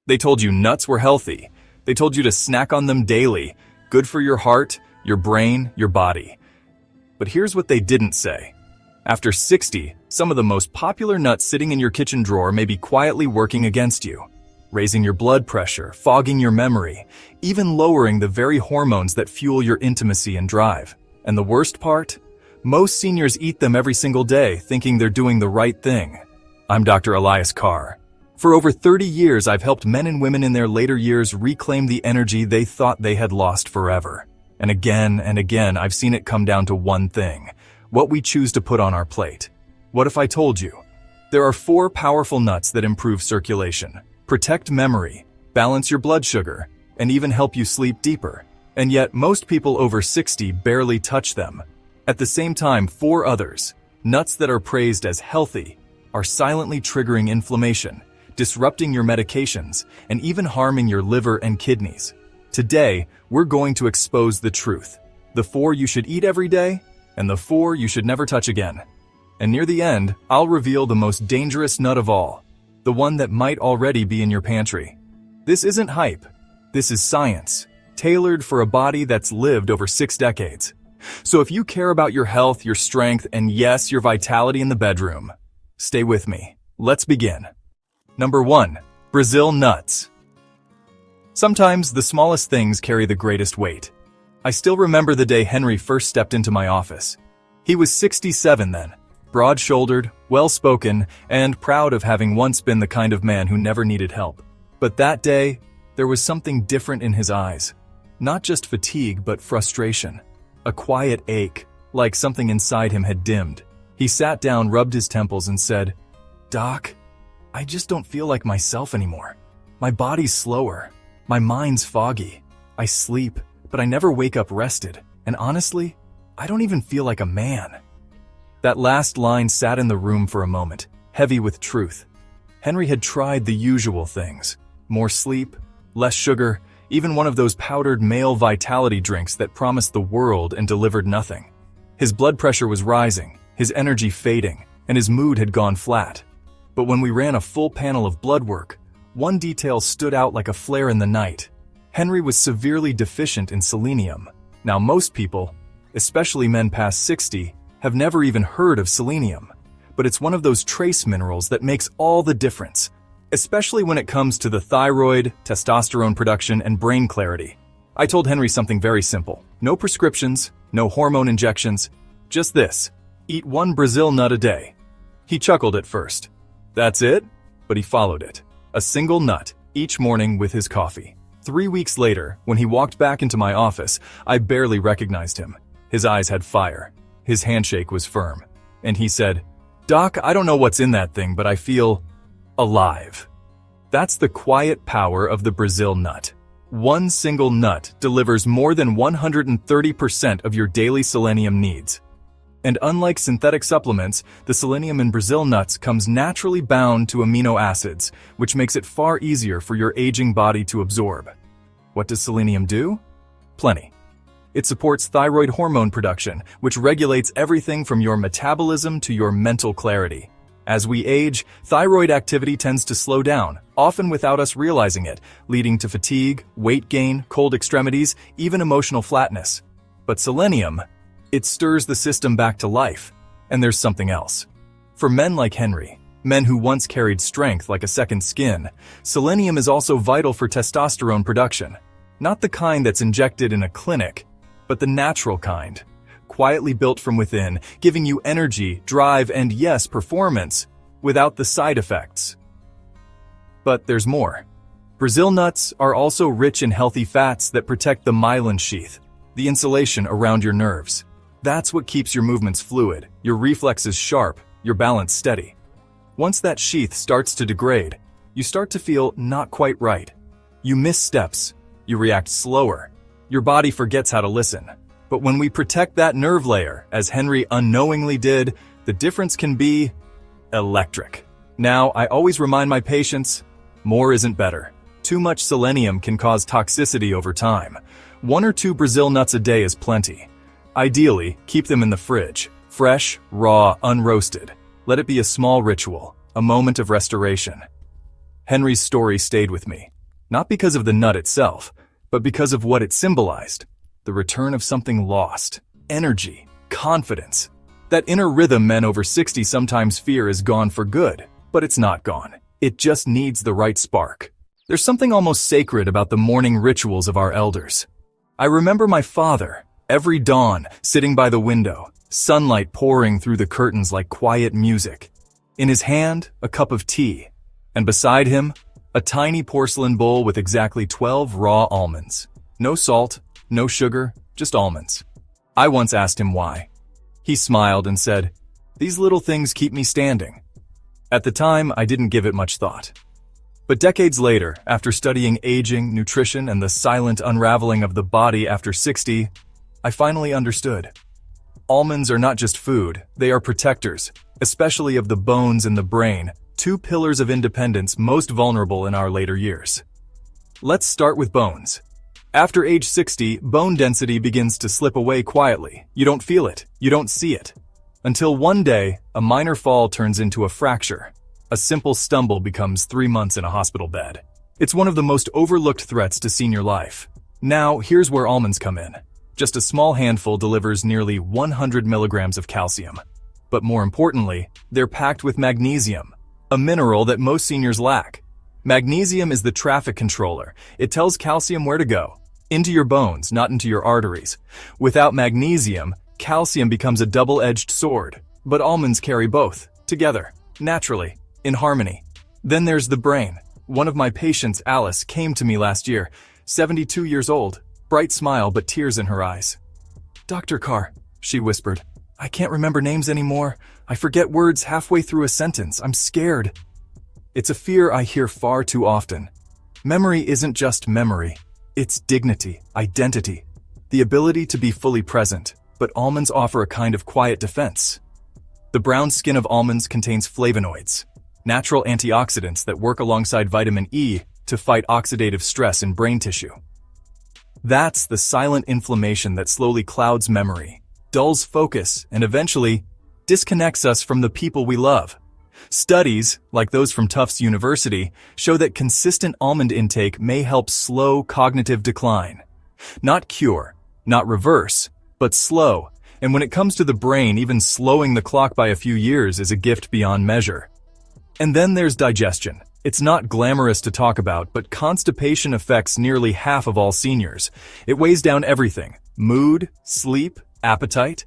They told you nuts were healthy. They told you to snack on them daily, good for your heart, your brain, your body. But here's what they didn't say. After 60, some of the most popular nuts sitting in your kitchen drawer may be quietly working against you, raising your blood pressure, fogging your memory, even lowering the very hormones that fuel your intimacy and drive. And the worst part? Most seniors eat them every single day, thinking they're doing the right thing. I'm Dr. Elias Carr. For over 30 years, I've helped men and women in their later years reclaim the energy they thought they had lost forever. And again, I've seen it come down to one thing: what we choose to put on our plate. What if I told you? There are 4 powerful nuts that improve circulation, protect memory, balance your blood sugar, and even help you sleep deeper. And yet, most people over 60 barely touch them. At the same time, 4 others, nuts that are praised as healthy, are silently triggering inflammation, disrupting your medications, and even harming your liver and kidneys. Today, we're going to expose the truth: the 4 you should eat every day, and the 4 you should never touch again. And near the end, I'll reveal the most dangerous nut of all, the one that might already be in your pantry. This isn't hype. This is science, tailored for a body that's lived over 6 decades. So if you care about your health, your strength, and yes, your vitality in the bedroom, stay with me. Let's begin. Number 1. Brazil nuts. Sometimes the smallest things carry the greatest weight. I still remember the day Henry first stepped into my office. He was 67 then, broad-shouldered, well-spoken, and proud of having once been the kind of man who never needed help. But that day, there was something different in his eyes. Not just fatigue, but frustration. A quiet ache, like something inside him had dimmed. He sat down, rubbed his temples, and said, "Doc, I just don't feel like myself anymore. My body's slower. My mind's foggy. I sleep, but I never wake up rested. And honestly, I don't even feel like a man." That last line sat in the room for a moment, heavy with truth. Henry had tried the usual things: more sleep, less sugar, even one of those powdered male vitality drinks that promised the world and delivered nothing. His blood pressure was rising, his energy fading, and his mood had gone flat. But when we ran a full panel of blood work, one detail stood out like a flare in the night. Henry was severely deficient in selenium. Now, most people, especially men past 60, have never even heard of selenium. But it's one of those trace minerals that makes all the difference, especially when it comes to the thyroid, testosterone production, and brain clarity. I told Henry something very simple: no prescriptions, no hormone injections, just this: eat 1 Brazil nut a day. He chuckled at first. That's it? But he followed it. A single nut each morning with his coffee. 3 weeks later, when he walked back into my office, I barely recognized him. His eyes had fire. His handshake was firm. And he said, "Doc, I don't know what's in that thing, but I feel alive." That's the quiet power of the Brazil nut. One single nut delivers more than 130% of your daily selenium needs. And unlike synthetic supplements, the selenium in Brazil nuts comes naturally bound to amino acids, which makes it far easier for your aging body to absorb. What does selenium do? Plenty. It supports thyroid hormone production, which regulates everything from your metabolism to your mental clarity. As we age, thyroid activity tends to slow down, often without us realizing it, leading to fatigue, weight gain, cold extremities, even emotional flatness. But selenium, it stirs the system back to life. And there's something else. For men like Henry, men who once carried strength like a second skin, selenium is also vital for testosterone production. Not the kind that's injected in a clinic, but the natural kind, quietly built from within, giving you energy, drive, and yes, performance, without the side effects. But there's more. Brazil nuts are also rich in healthy fats that protect the myelin sheath, the insulation around your nerves. That's what keeps your movements fluid, your reflexes sharp, your balance steady. Once that sheath starts to degrade, you start to feel not quite right. You miss steps, you react slower, your body forgets how to listen. But when we protect that nerve layer, as Henry unknowingly did, the difference can be electric. Now, I always remind my patients, more isn't better. Too much selenium can cause toxicity over time. 1 or 2 Brazil nuts a day is plenty. Ideally, keep them in the fridge, fresh, raw, unroasted. Let it be a small ritual, a moment of restoration. Henry's story stayed with me. Not because of the nut itself, but because of what it symbolized. The return of something lost. Energy. Confidence. That inner rhythm men over 60 sometimes fear is gone for good, but it's not gone. It just needs the right spark. There's something almost sacred about the morning rituals of our elders. I remember my father, every dawn, sitting by the window, sunlight pouring through the curtains like quiet music. In his hand, a cup of tea, and beside him, a tiny porcelain bowl with exactly 12 raw almonds. No salt, no sugar, just almonds. I once asked him why. He smiled and said, "These little things keep me standing." At the time, I didn't give it much thought. But decades later, after studying aging, nutrition, and the silent unraveling of the body after 60, I finally understood. Almonds are not just food, they are protectors, especially of the bones and the brain, two pillars of independence most vulnerable in our later years. Let's start with bones. After age 60, bone density begins to slip away quietly. You don't feel it, you don't see it. Until one day, a minor fall turns into a fracture. A simple stumble becomes 3 months in a hospital bed. It's one of the most overlooked threats to senior life. Now, here's where almonds come in. Just a small handful delivers nearly 100 milligrams of calcium. But more importantly, they're packed with magnesium, a mineral that most seniors lack. Magnesium is the traffic controller. It tells calcium where to go. Into your bones, not into your arteries. Without magnesium, calcium becomes a double-edged sword. But almonds carry both, together, naturally, in harmony. Then there's the brain. One of my patients, Alice, came to me last year, 72 years old, bright smile but tears in her eyes. "Dr. Carr," she whispered, "I can't remember names anymore. I forget words halfway through a sentence. I'm scared." It's a fear I hear far too often. Memory isn't just memory. It's dignity, identity, the ability to be fully present, but almonds offer a kind of quiet defense. The brown skin of almonds contains flavonoids, natural antioxidants that work alongside vitamin E to fight oxidative stress in brain tissue. That's the silent inflammation that slowly clouds memory, dulls focus, and eventually disconnects us from the people we love. Studies, like those from Tufts University, show that consistent almond intake may help slow cognitive decline. Not cure, not reverse, but slow. And when it comes to the brain, even slowing the clock by a few years is a gift beyond measure. And then there's digestion. It's not glamorous to talk about, but constipation affects nearly half of all seniors. It weighs down everything: mood, sleep, appetite.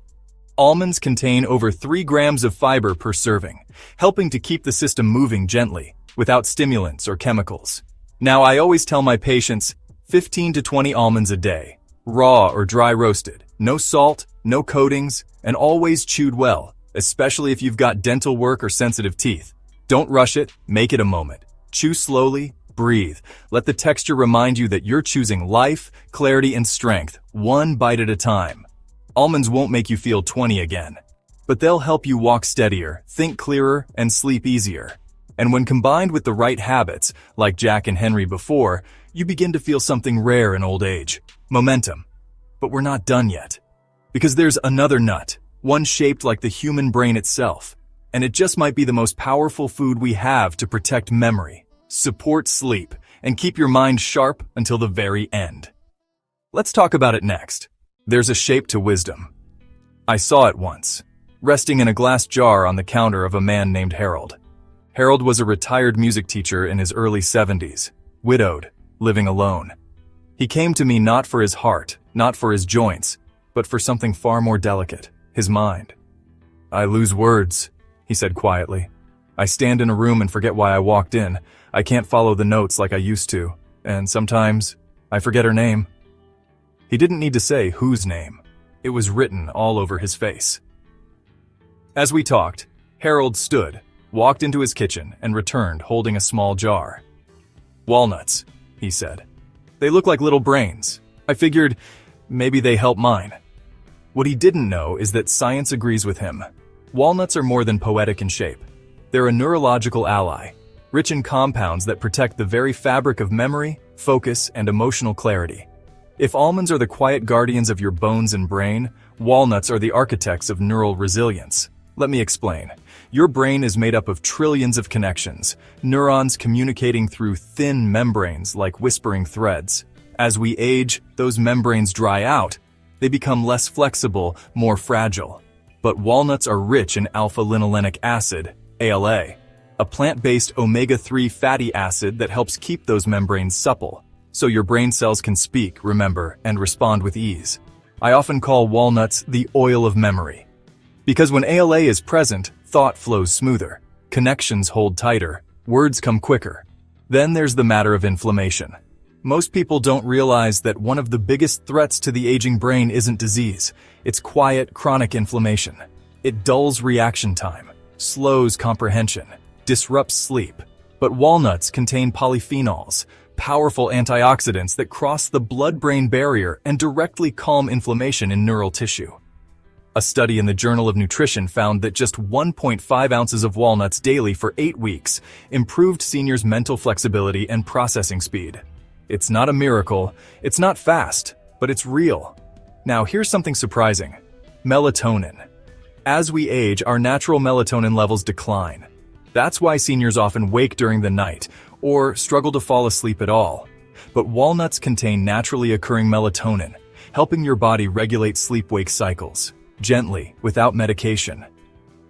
Almonds contain over 3 grams of fiber per serving, helping to keep the system moving gently, without stimulants or chemicals. Now, I always tell my patients, 15 to 20 almonds a day, raw or dry roasted, no salt, no coatings, and always chewed well, especially if you've got dental work or sensitive teeth. Don't rush it, make it a moment. Chew slowly, breathe. Let the texture remind you that you're choosing life, clarity, and strength, one bite at a time. Almonds won't make you feel 20 again, but they'll help you walk steadier, think clearer, and sleep easier. And when combined with the right habits, like Jack and Henry before, you begin to feel something rare in old age: momentum. But we're not done yet. Because there's another nut, one shaped like the human brain itself. And it just might be the most powerful food we have to protect memory, support sleep, and keep your mind sharp until the very end. Let's talk about it next. There's a shape to wisdom. I saw it once, resting in a glass jar on the counter of a man named Harold. Harold was a retired music teacher in his early 70s, widowed, living alone. He came to me not for his heart, not for his joints, but for something far more delicate, his mind. "I lose words," he said quietly. "I stand in a room and forget why I walked in. I can't follow the notes like I used to, and sometimes I forget her name." He didn't need to say whose name. It was written all over his face. As we talked, Harold stood, walked into his kitchen, and returned holding a small jar. "Walnuts," he said. "They look like little brains. I figured maybe they help mine." What he didn't know is that science agrees with him. Walnuts are more than poetic in shape. They're a neurological ally, rich in compounds that protect the very fabric of memory, focus, and emotional clarity. If almonds are the quiet guardians of your bones and brain, walnuts are the architects of neural resilience. Let me explain. Your brain is made up of trillions of connections, neurons communicating through thin membranes like whispering threads. As we age, those membranes dry out. They become less flexible, more fragile. But walnuts are rich in alpha-linolenic acid, ALA, a plant-based omega-3 fatty acid that helps keep those membranes supple, so your brain cells can speak, remember, and respond with ease. I often call walnuts the oil of memory. Because when ALA is present, thought flows smoother, connections hold tighter, words come quicker. Then there's the matter of inflammation. Most people don't realize that one of the biggest threats to the aging brain isn't disease. It's quiet, chronic inflammation. It dulls reaction time, slows comprehension, disrupts sleep. But walnuts contain polyphenols, powerful antioxidants that cross the blood-brain barrier and directly calm inflammation in neural tissue. A study in the Journal of Nutrition found that just 1.5 ounces of walnuts daily for 8 weeks improved seniors' mental flexibility and processing speed. It's not a miracle, it's not fast, but it's real. Now here's something surprising. Melatonin. As we age, our natural melatonin levels decline. That's why seniors often wake during the night or struggle to fall asleep at all. But walnuts contain naturally occurring melatonin, helping your body regulate sleep-wake cycles, gently, without medication.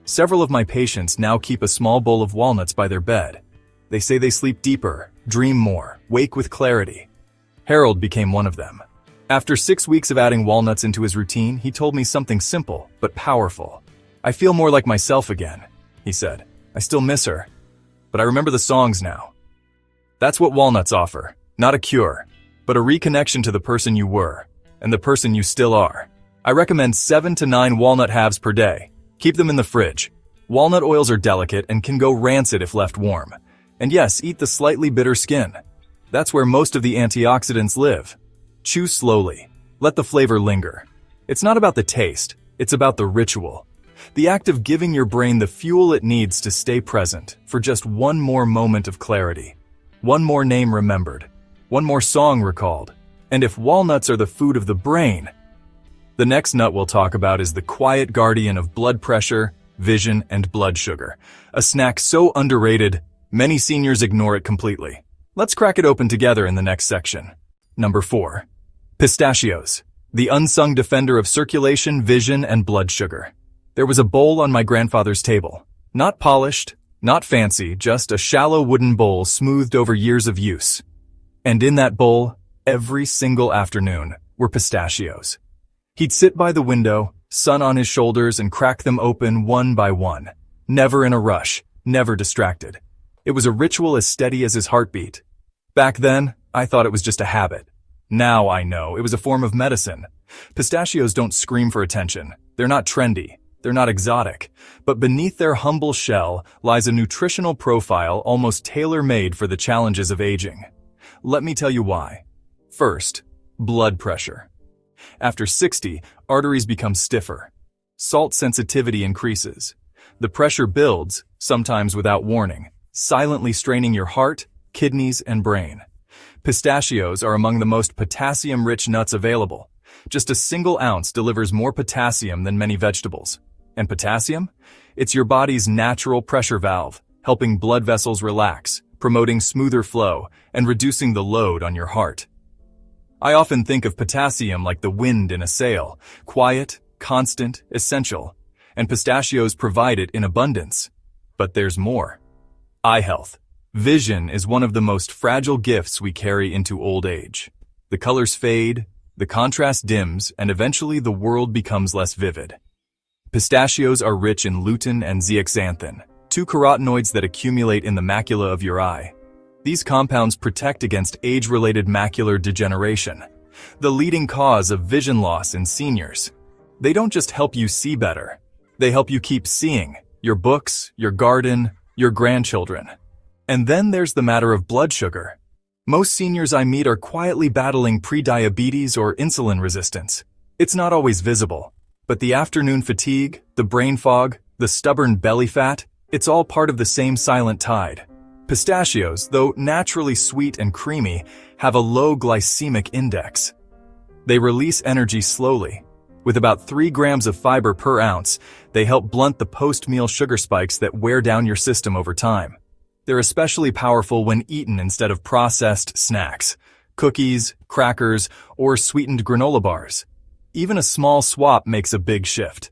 Several of my patients now keep a small bowl of walnuts by their bed. They say they sleep deeper, dream more, wake with clarity. Harold became one of them. After 6 weeks of adding walnuts into his routine, he told me something simple but powerful. "I feel more like myself again," he said. "I still miss her, but I remember the songs now." That's what walnuts offer, not a cure, but a reconnection to the person you were and the person you still are. I recommend 7 to 9 walnut halves per day. Keep them in the fridge. Walnut oils are delicate and can go rancid if left warm. And yes, eat the slightly bitter skin. That's where most of the antioxidants live. Chew slowly. Let the flavor linger. It's not about the taste, it's about the ritual. The act of giving your brain the fuel it needs to stay present for just one more moment of clarity. One more name remembered. One more song recalled. And if walnuts are the food of the brain, the next nut we'll talk about is the quiet guardian of blood pressure, vision, and blood sugar. A snack so underrated, many seniors ignore it completely. Let's crack it open together in the next section. Number 4. Pistachios, the unsung defender of circulation, vision, and blood sugar. There was a bowl on my grandfather's table. Not polished, not fancy, just a shallow wooden bowl smoothed over years of use. And in that bowl, every single afternoon, were pistachios. He'd sit by the window, sun on his shoulders, and crack them open one by one. Never in a rush, never distracted. It was a ritual as steady as his heartbeat. Back then, I thought it was just a habit. Now I know it was a form of medicine. Pistachios don't scream for attention. They're not trendy. They're not exotic. But beneath their humble shell lies a nutritional profile almost tailor-made for the challenges of aging. Let me tell you why. First, blood pressure. After 60, arteries become stiffer. Salt sensitivity increases. The pressure builds, sometimes without warning, silently straining your heart, kidneys, and brain. Pistachios are among the most potassium-rich nuts available. Just a single ounce delivers more potassium than many vegetables. And potassium? It's your body's natural pressure valve, helping blood vessels relax, promoting smoother flow, and reducing the load on your heart. I often think of potassium like the wind in a sail, quiet, constant, essential, and pistachios provide it in abundance. But there's more. Eye health. Vision is one of the most fragile gifts we carry into old age. The colors fade, the contrast dims, and eventually the world becomes less vivid. Pistachios are rich in lutein and zeaxanthin, 2 carotenoids that accumulate in the macula of your eye. These compounds protect against age-related macular degeneration, the leading cause of vision loss in seniors. They don't just help you see better, they help you keep seeing your books, your garden, your grandchildren. And then there's the matter of blood sugar. Most seniors I meet are quietly battling prediabetes or insulin resistance. It's not always visible, but the afternoon fatigue, the brain fog, the stubborn belly fat, it's all part of the same silent tide. Pistachios, though naturally sweet and creamy, have a low glycemic index. They release energy slowly, With about 3 grams of fiber per ounce, they help blunt the post-meal sugar spikes that wear down your system over time. They're especially powerful when eaten instead of processed snacks, cookies, crackers, or sweetened granola bars. Even a small swap makes a big shift.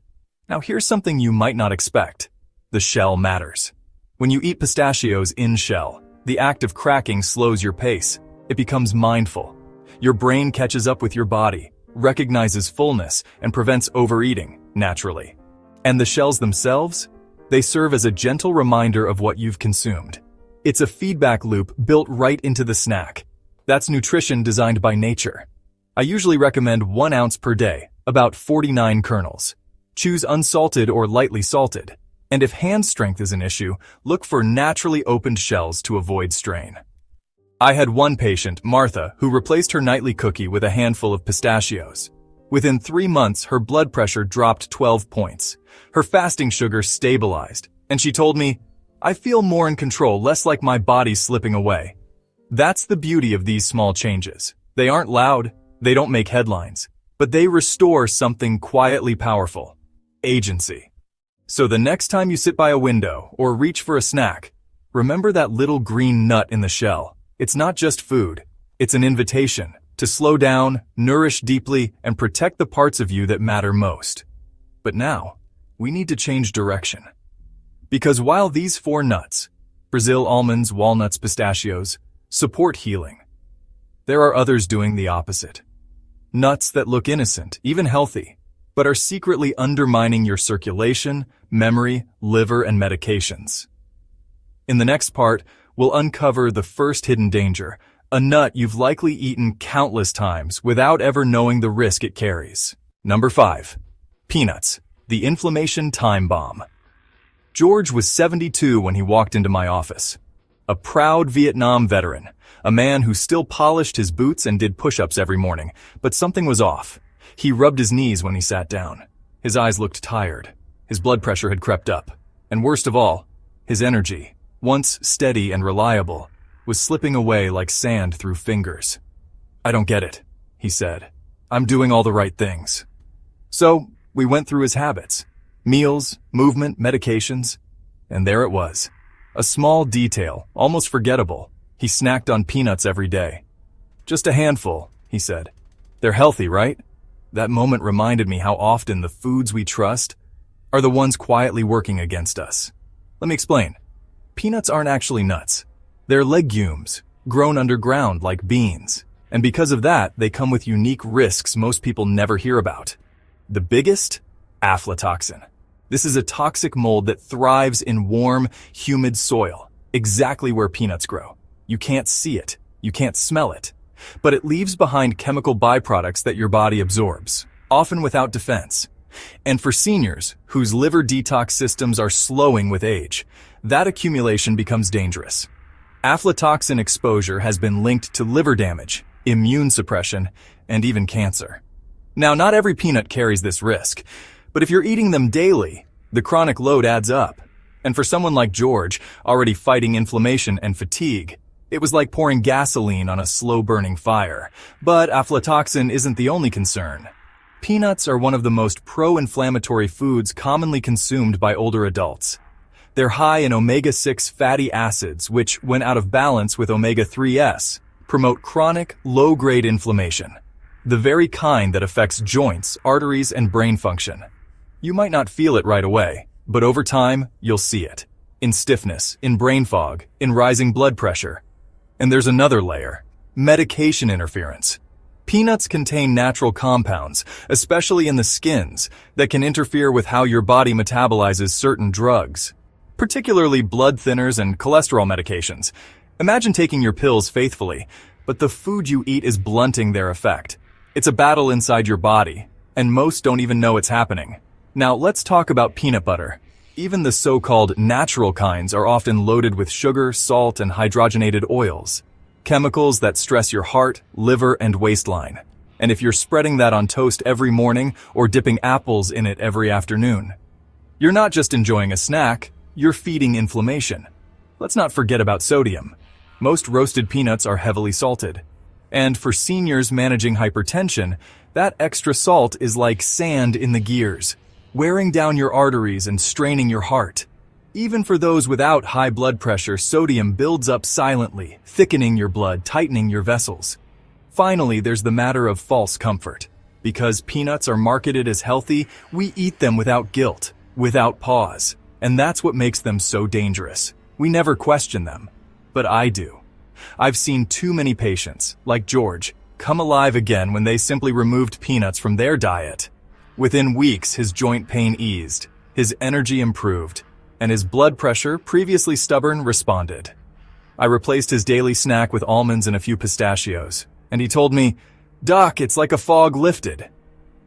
Now here's something you might not expect. The shell matters. When you eat pistachios in shell, the act of cracking slows your pace. It becomes mindful. Your brain catches up with your body, recognizes fullness, and prevents overeating, naturally. And the shells themselves? They serve as a gentle reminder of what you've consumed. It's a feedback loop built right into the snack. That's nutrition designed by nature. I usually recommend 1 ounce per day, about 49 kernels. Choose unsalted or lightly salted. And if hand strength is an issue, look for naturally opened shells to avoid strain. I had one patient, Martha, who replaced her nightly cookie with a handful of pistachios. Within 3 months, her blood pressure dropped 12 points. Her fasting sugar stabilized, and she told me, "I feel more in control, less like my body's slipping away." That's the beauty of these small changes. They aren't loud, they don't make headlines, but they restore something quietly powerful: agency. So the next time you sit by a window or reach for a snack, remember that little green nut in the shell. It's not just food, it's an invitation to slow down, nourish deeply, and protect the parts of you that matter most. But now, we need to change direction. Because while these 4 nuts, Brazil almonds, walnuts, pistachios, support healing, there are others doing the opposite. Nuts that look innocent, even healthy, but are secretly undermining your circulation, memory, liver, and medications. In the next part, we'll uncover the first hidden danger, a nut you've likely eaten countless times without ever knowing the risk it carries. Number 5. Peanuts, the inflammation time bomb. George was 72 when he walked into my office. A proud Vietnam veteran, a man who still polished his boots and did push-ups every morning, but something was off. He rubbed his knees when he sat down. His eyes looked tired. His blood pressure had crept up. And worst of all, his energy, once steady and reliable, was slipping away like sand through fingers. "I don't get it," he said. "I'm doing all the right things." So we went through his habits, meals, movement, medications, and there it was. A small detail, almost forgettable. He snacked on peanuts every day. "Just a handful," he said. "They're healthy, right?" That moment reminded me how often the foods we trust are the ones quietly working against us. Let me explain. Peanuts aren't actually nuts. They're legumes, grown underground like beans. And because of that, they come with unique risks most people never hear about. The biggest? Aflatoxin. This is a toxic mold that thrives in warm, humid soil, exactly where peanuts grow. You can't see it, you can't smell it, but it leaves behind chemical byproducts that your body absorbs, often without defense. And for seniors, whose liver detox systems are slowing with age, that accumulation becomes dangerous. Aflatoxin exposure has been linked to liver damage, immune suppression, and even cancer. Now, not every peanut carries this risk, but if you're eating them daily, the chronic load adds up. And for someone like George, already fighting inflammation and fatigue, it was like pouring gasoline on a slow-burning fire. But aflatoxin isn't the only concern. Peanuts are one of the most pro-inflammatory foods commonly consumed by older adults. They're high in omega-6 fatty acids, which, when out of balance with omega-3s, promote chronic, low-grade inflammation, the very kind that affects joints, arteries, and brain function. You might not feel it right away, but over time, you'll see it. In stiffness, in brain fog, in rising blood pressure. And there's another layer: medication interference. Peanuts contain natural compounds, especially in the skins, that can interfere with how your body metabolizes certain drugs, particularly blood thinners and cholesterol medications. Imagine taking your pills faithfully, but the food you eat is blunting their effect. It's a battle inside your body, and most don't even know it's happening. Now let's talk about peanut butter. Even the so-called natural kinds are often loaded with sugar, salt, and hydrogenated oils, chemicals that stress your heart, liver, and waistline. And if you're spreading that on toast every morning or dipping apples in it every afternoon, you're not just enjoying a snack, you're feeding inflammation. Let's not forget about sodium. Most roasted peanuts are heavily salted, And for seniors managing hypertension, that extra salt is like sand in the gears, wearing down your arteries and straining your heart. Even for those without high blood pressure, sodium builds up silently, thickening your blood, tightening your vessels. Finally, there's the matter of false comfort. Because peanuts are marketed as healthy, we eat them without guilt, without pause. And that's what makes them so dangerous. We never question them. But I do. I've seen too many patients, like George, come alive again when they simply removed peanuts from their diet. Within weeks, his joint pain eased, his energy improved, and his blood pressure, previously stubborn, responded. I replaced his daily snack with almonds and a few pistachios, and he told me, "Doc, it's like a fog lifted."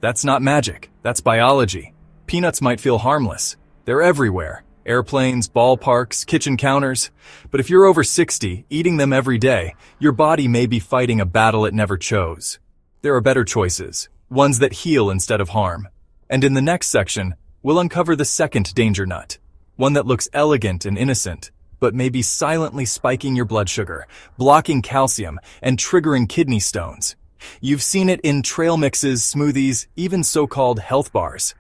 That's not magic, that's biology. Peanuts might feel harmless. They're everywhere. Airplanes, ballparks, kitchen counters. But if you're over 60, eating them every day, your body may be fighting a battle it never chose. There are better choices, ones that heal instead of harm. And in the next section, we'll uncover the second danger nut, one that looks elegant and innocent, but may be silently spiking your blood sugar, blocking calcium, and triggering kidney stones. You've seen it in trail mixes, smoothies, even so-called health bars.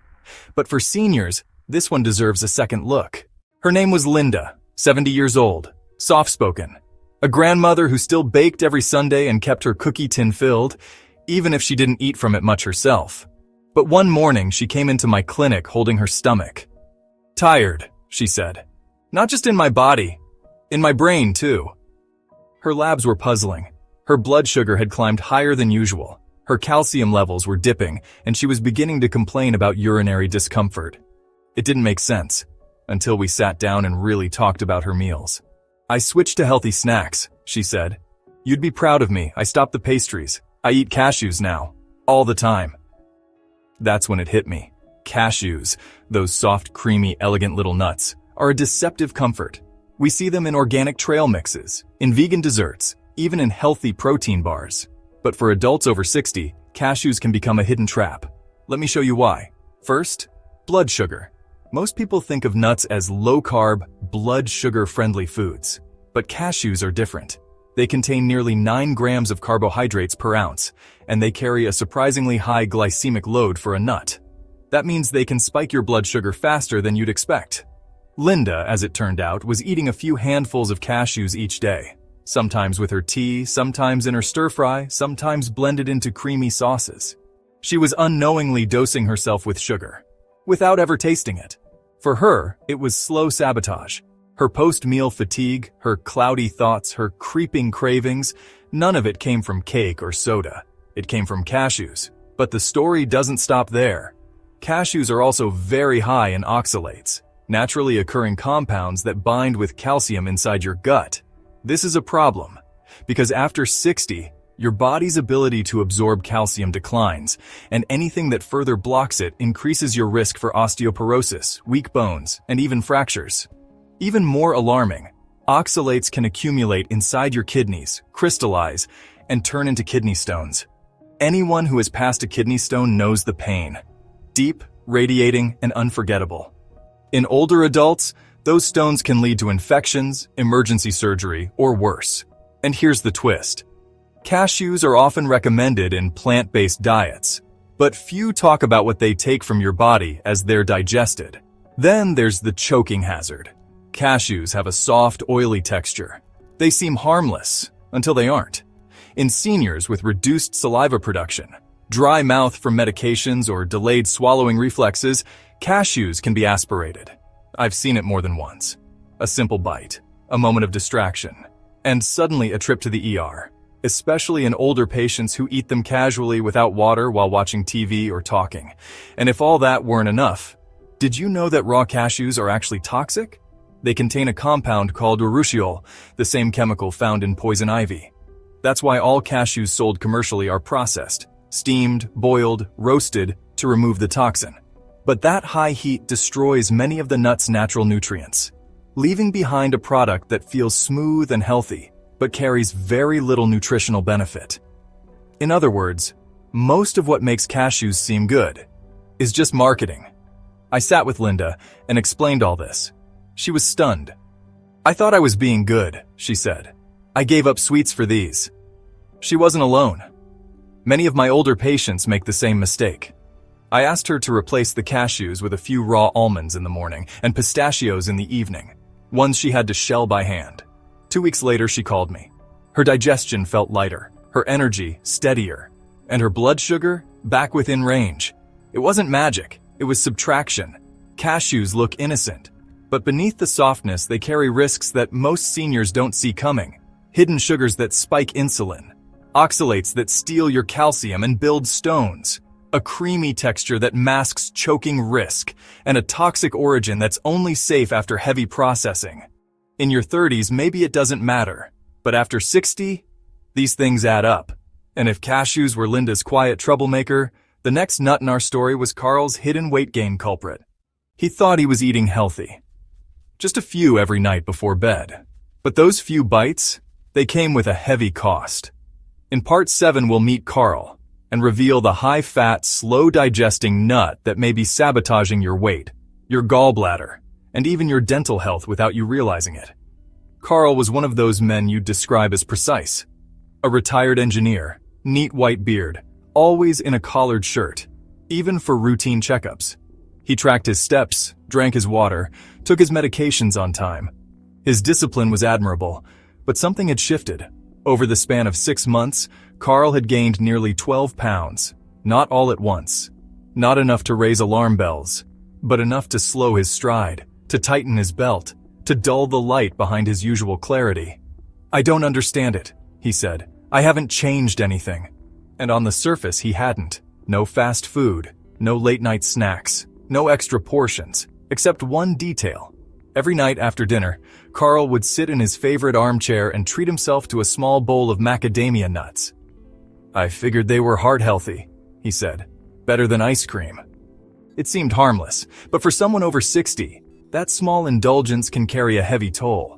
But for seniors, this one deserves a second look. Her name was Linda, 70 years old, soft-spoken, a grandmother who still baked every Sunday and kept her cookie tin filled, even if she didn't eat from it much herself. But one morning, she came into my clinic holding her stomach. "Tired," she said. "Not just in my body, in my brain too." Her labs were puzzling. Her blood sugar had climbed higher than usual. Her calcium levels were dipping, and she was beginning to complain about urinary discomfort. It didn't make sense, until we sat down and really talked about her meals. "I switched to healthy snacks," she said. "You'd be proud of me. I stopped the pastries. I eat cashews now, all the time." That's when it hit me. Cashews, those soft, creamy, elegant little nuts, are a deceptive comfort. We see them in organic trail mixes, in vegan desserts, even in healthy protein bars. But for adults over 60, cashews can become a hidden trap. Let me show you why. First, blood sugar. Most people think of nuts as low-carb, blood sugar-friendly foods. But cashews are different. They contain nearly 9 grams of carbohydrates per ounce, and they carry a surprisingly high glycemic load for a nut. That means they can spike your blood sugar faster than you'd expect. Linda, as it turned out, was eating a few handfuls of cashews each day. Sometimes with her tea, sometimes in her stir-fry, sometimes blended into creamy sauces. She was unknowingly dosing herself with sugar, without ever tasting it. For her, it was slow sabotage. Her post-meal fatigue, her cloudy thoughts, her creeping cravings, none of it came from cake or soda. It came from cashews. But the story doesn't stop there. Cashews are also very high in oxalates, naturally occurring compounds that bind with calcium inside your gut. This is a problem, because after 60, your body's ability to absorb calcium declines, and anything that further blocks it increases your risk for osteoporosis, weak bones, and even fractures. Even more alarming, oxalates can accumulate inside your kidneys, crystallize, and turn into kidney stones. Anyone who has passed a kidney stone knows the pain. Deep, radiating, and unforgettable. In older adults, those stones can lead to infections, emergency surgery, or worse. And here's the twist. Cashews are often recommended in plant-based diets, but few talk about what they take from your body as they're digested. Then there's the choking hazard. Cashews have a soft, oily texture. They seem harmless, until they aren't. In seniors with reduced saliva production, dry mouth from medications, or delayed swallowing reflexes, cashews can be aspirated. I've seen it more than once. A simple bite, a moment of distraction, and suddenly a trip to the ER. Especially in older patients who eat them casually without water while watching TV or talking. And if all that weren't enough, did you know that raw cashews are actually toxic? They contain a compound called urushiol, the same chemical found in poison ivy. That's why all cashews sold commercially are processed, steamed, boiled, roasted to remove the toxin. But that high heat destroys many of the nut's natural nutrients, leaving behind a product that feels smooth and healthy, but carries very little nutritional benefit. In other words, most of what makes cashews seem good is just marketing. I sat with Linda and explained all this. She was stunned. "I thought I was being good," she said. "I gave up sweets for these." She wasn't alone. Many of my older patients make the same mistake. I asked her to replace the cashews with a few raw almonds in the morning and pistachios in the evening, ones she had to shell by hand. 2 weeks later, she called me. Her digestion felt lighter, her energy steadier, and her blood sugar back within range. It wasn't magic, it was subtraction. Cashews look innocent, but beneath the softness they carry risks that most seniors don't see coming. Hidden sugars that spike insulin, oxalates that steal your calcium and build stones, a creamy texture that masks choking risk, and a toxic origin that's only safe after heavy processing. In your 30s, maybe it doesn't matter, but after 60, these things add up. And if cashews were Linda's quiet troublemaker, the next nut in our story was Carl's hidden weight gain culprit. He thought he was eating healthy. Just a few every night before bed. But those few bites, they came with a heavy cost. In part 7, we'll meet Carl and reveal the high-fat, slow-digesting nut that may be sabotaging your weight, your gallbladder, and even your dental health without you realizing it. Carl was one of those men you'd describe as precise. A retired engineer, neat white beard, always in a collared shirt, even for routine checkups. He tracked his steps, drank his water, took his medications on time. His discipline was admirable, but something had shifted. Over the span of 6 months, Carl had gained nearly 12 pounds. Not all at once. Not enough to raise alarm bells, but enough to slow his stride, to tighten his belt, to dull the light behind his usual clarity. "I don't understand it," he said. "I haven't changed anything." And on the surface, he hadn't. No fast food, no late-night snacks, no extra portions, except one detail. Every night after dinner, Carl would sit in his favorite armchair and treat himself to a small bowl of macadamia nuts. "I figured they were heart-healthy," he said. "Better than ice cream." It seemed harmless, but for someone over 60, that small indulgence can carry a heavy toll.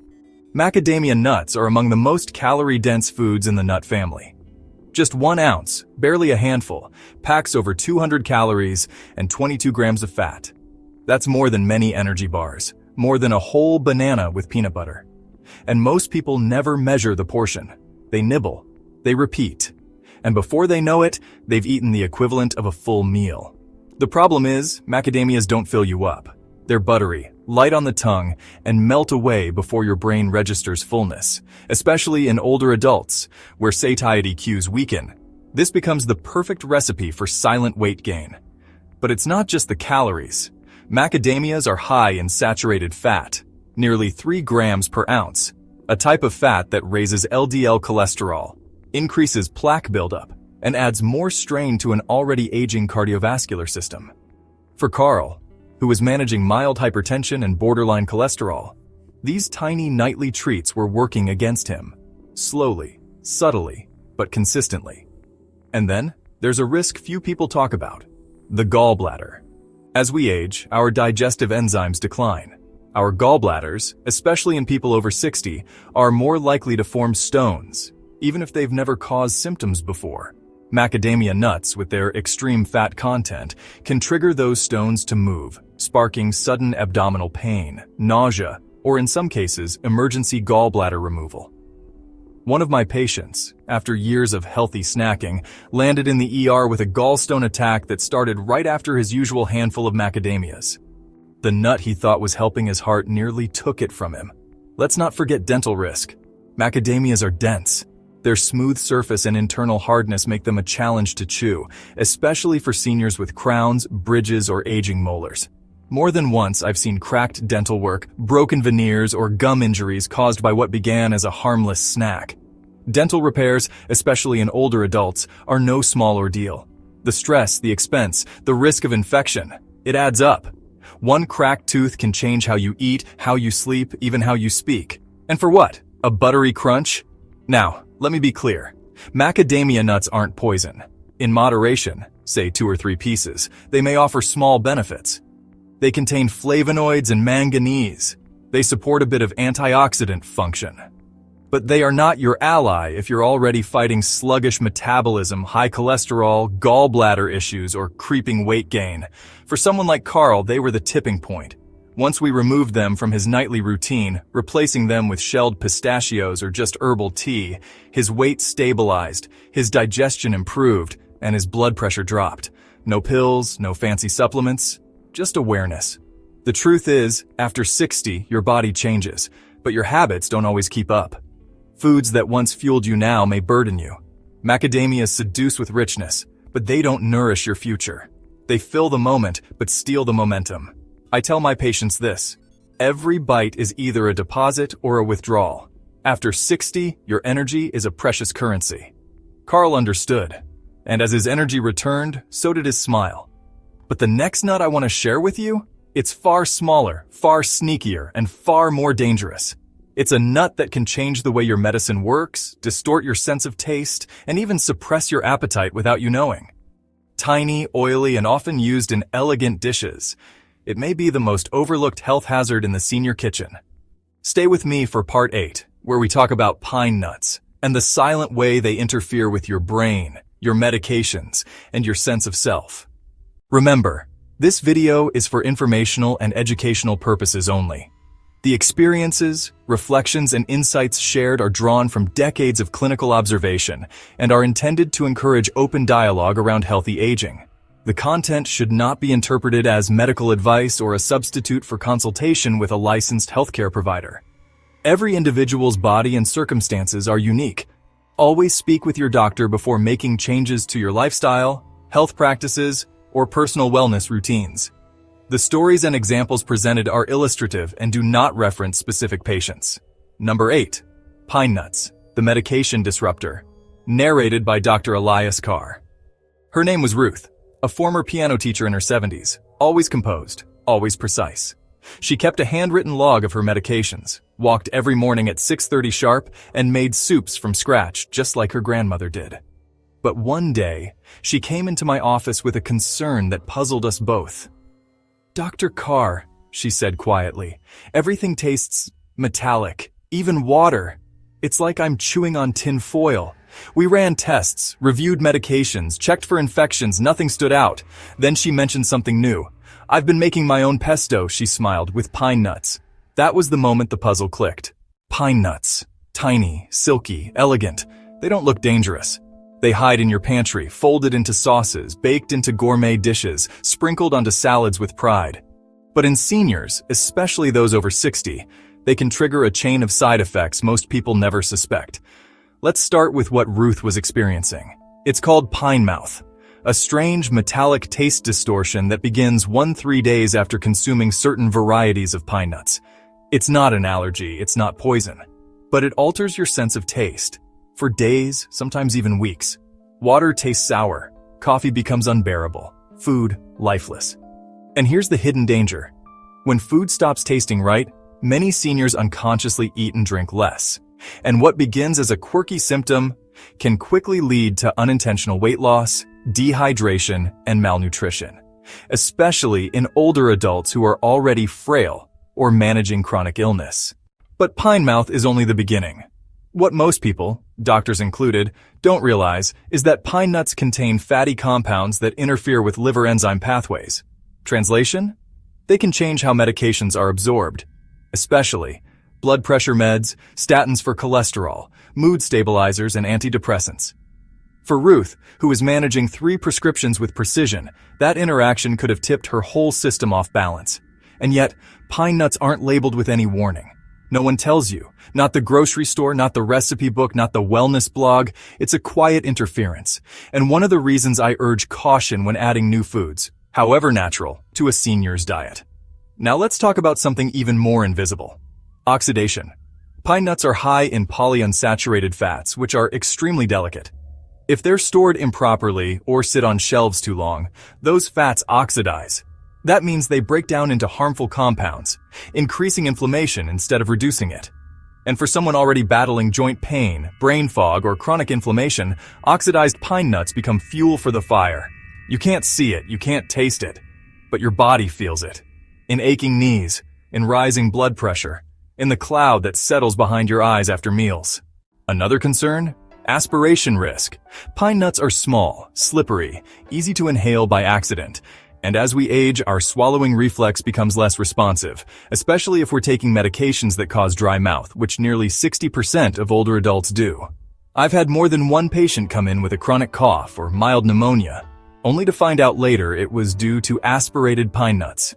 Macadamia nuts are among the most calorie-dense foods in the nut family. Just 1 ounce, barely a handful, packs over 200 calories and 22 grams of fat. That's more than many energy bars, more than a whole banana with peanut butter. And most people never measure the portion. They nibble, they repeat, and before they know it, they've eaten the equivalent of a full meal. The problem is, macadamias don't fill you up. They're buttery, light on the tongue, and melt away before your brain registers fullness, especially in older adults, where satiety cues weaken. This becomes the perfect recipe for silent weight gain. But it's not just the calories. Macadamias are high in saturated fat, nearly 3 grams per ounce, a type of fat that raises LDL cholesterol, increases plaque buildup, and adds more strain to an already aging cardiovascular system. For Carl, who was managing mild hypertension and borderline cholesterol, these tiny nightly treats were working against him, slowly, subtly, but consistently. And then, there's a risk few people talk about: the gallbladder. As we age, our digestive enzymes decline. Our gallbladders, especially in people over 60, are more likely to form stones, even if they've never caused symptoms before. Macadamia nuts, with their extreme fat content, can trigger those stones to move, sparking sudden abdominal pain, nausea, or in some cases, emergency gallbladder removal. One of my patients, after years of healthy snacking, landed in the ER with a gallstone attack that started right after his usual handful of macadamias. The nut he thought was helping his heart nearly took it from him. Let's not forget dental risk. Macadamias are dense. Their smooth surface and internal hardness make them a challenge to chew, especially for seniors with crowns, bridges, or aging molars. More than once, I've seen cracked dental work, broken veneers, or gum injuries caused by what began as a harmless snack. Dental repairs, especially in older adults, are no small ordeal. The stress, the expense, the risk of infection, it adds up. One cracked tooth can change how you eat, how you sleep, even how you speak. And for what? A buttery crunch? Now, let me be clear. Macadamia nuts aren't poison. In moderation, say 2 or 3 pieces, they may offer small benefits. They contain flavonoids and manganese. They support a bit of antioxidant function. But they are not your ally if you're already fighting sluggish metabolism, high cholesterol, gallbladder issues, or creeping weight gain. For someone like Carl, they were the tipping point. Once we removed them from his nightly routine, replacing them with shelled pistachios or just herbal tea, his weight stabilized, his digestion improved, and his blood pressure dropped. No pills, no fancy supplements, just awareness. The truth is, after 60, your body changes, but your habits don't always keep up. Foods that once fueled you now may burden you. Macadamias seduce with richness, but they don't nourish your future. They fill the moment, but steal the momentum. I tell my patients this: every bite is either a deposit or a withdrawal. After 60, your energy is a precious currency. Carl understood, and as his energy returned, so did his smile. But the next nut I want to share with you, it's far smaller, far sneakier, and far more dangerous. It's a nut that can change the way your medicine works, distort your sense of taste, and even suppress your appetite without you knowing. Tiny, oily, and often used in elegant dishes, it may be the most overlooked health hazard in the senior kitchen. Stay with me for part 8, where we talk about pine nuts and the silent way they interfere with your brain, your medications, and your sense of self. Remember, this video is for informational and educational purposes only. The experiences, reflections, and insights shared are drawn from decades of clinical observation and are intended to encourage open dialogue around healthy aging. The content should not be interpreted as medical advice or a substitute for consultation with a licensed healthcare provider. Every individual's body and circumstances are unique. Always speak with your doctor before making changes to your lifestyle, health practices, or personal wellness routines. The stories and examples presented are illustrative and do not reference specific patients. Number 8. Pine nuts, the medication disruptor. Narrated by Dr. Elias Carr. Her name was Ruth, a former piano teacher in her 70s, always composed, always precise. She kept a handwritten log of her medications, walked every morning at 6:30 sharp, and made soups from scratch just like her grandmother did. But one day, she came into my office with a concern that puzzled us both. "Dr. Carr," she said quietly, "everything tastes metallic, even water. It's like I'm chewing on tin foil. We ran tests, reviewed medications, checked for infections, nothing stood out. Then she mentioned something new. I've been making my own pesto," she smiled, "with pine nuts." That was the moment the puzzle clicked. Pine nuts. Tiny, silky, elegant. They don't look dangerous. They hide in your pantry, folded into sauces, baked into gourmet dishes, sprinkled onto salads with pride. But in seniors, especially those over 60, they can trigger a chain of side effects most people never suspect. Let's start with what Ruth was experiencing. It's called pine mouth, a strange metallic taste distortion that begins 1-3 days after consuming certain varieties of pine nuts. It's not an allergy, it's not poison, but it alters your sense of taste. For days, sometimes even weeks. Water tastes sour, coffee becomes unbearable, food lifeless. And here's the hidden danger. When food stops tasting right, many seniors unconsciously eat and drink less. And what begins as a quirky symptom can quickly lead to unintentional weight loss, dehydration, and malnutrition, especially in older adults who are already frail or managing chronic illness. But pine mouth is only the beginning. What most people, doctors included, don't realize is that pine nuts contain fatty compounds that interfere with liver enzyme pathways. Translation? They can change how medications are absorbed, especially blood pressure meds, statins for cholesterol, mood stabilizers, and antidepressants. For Ruth, who was managing 3 prescriptions with precision, that interaction could have tipped her whole system off balance. And yet, pine nuts aren't labeled with any warning. No one tells you. Not the grocery store, not the recipe book, not the wellness blog. It's a quiet interference. And one of the reasons I urge caution when adding new foods, however natural, to a senior's diet. Now let's talk about something even more invisible. Oxidation. Pine nuts are high in polyunsaturated fats, which are extremely delicate. If they're stored improperly or sit on shelves too long, those fats oxidize. That means they break down into harmful compounds, increasing inflammation instead of reducing it. And for someone already battling joint pain, brain fog, or chronic inflammation, oxidized pine nuts become fuel for the fire. You can't see it, you can't taste it, but your body feels it. In aching knees, in rising blood pressure, in the cloud that settles behind your eyes after meals. Another concern? Aspiration risk. Pine nuts are small, slippery, easy to inhale by accident, And as we age, our swallowing reflex becomes less responsive, especially if we're taking medications that cause dry mouth, which nearly 60% of older adults do. I've had more than one patient come in with a chronic cough or mild pneumonia, only to find out later it was due to aspirated pine nuts.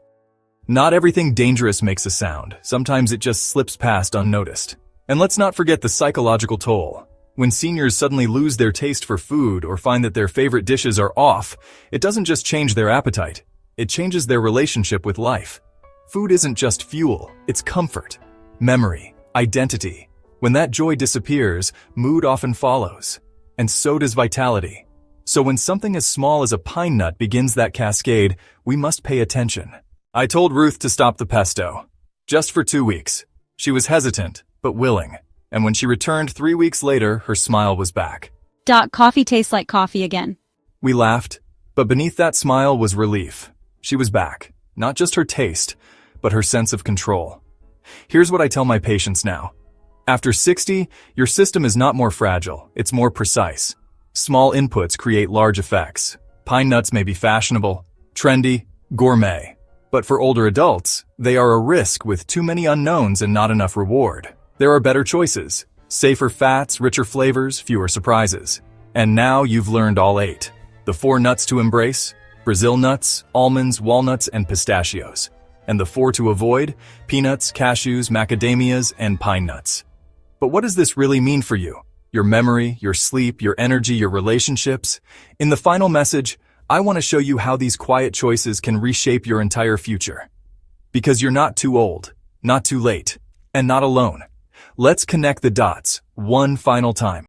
Not everything dangerous makes a sound. Sometimes it just slips past unnoticed. And let's not forget the psychological toll. When seniors suddenly lose their taste for food or find that their favorite dishes are off, it doesn't just change their appetite. It changes their relationship with life. Food isn't just fuel, it's comfort, memory, identity. When that joy disappears, mood often follows. And so does vitality. So when something as small as a pine nut begins that cascade, we must pay attention. I told Ruth to stop the pesto. Just for 2 weeks. She was hesitant, but willing. And when she returned 3 weeks later, her smile was back. Coffee tastes like coffee again. We laughed, but beneath that smile was relief. She was back. Not just her taste, but her sense of control. Here's what I tell my patients now. After 60, your system is not more fragile, it's more precise. Small inputs create large effects. Pine nuts may be fashionable, trendy, gourmet. But for older adults, they are a risk with too many unknowns and not enough reward. There are better choices. Safer fats, richer flavors, fewer surprises. And now you've learned all 8. The 4 nuts to embrace: Brazil nuts, almonds, walnuts, and pistachios. And the 4 to avoid: peanuts, cashews, macadamias, and pine nuts. But what does this really mean for you? Your memory, your sleep, your energy, your relationships? In the final message, I want to show you how these quiet choices can reshape your entire future. Because you're not too old, not too late, and not alone. Let's connect the dots, one final time.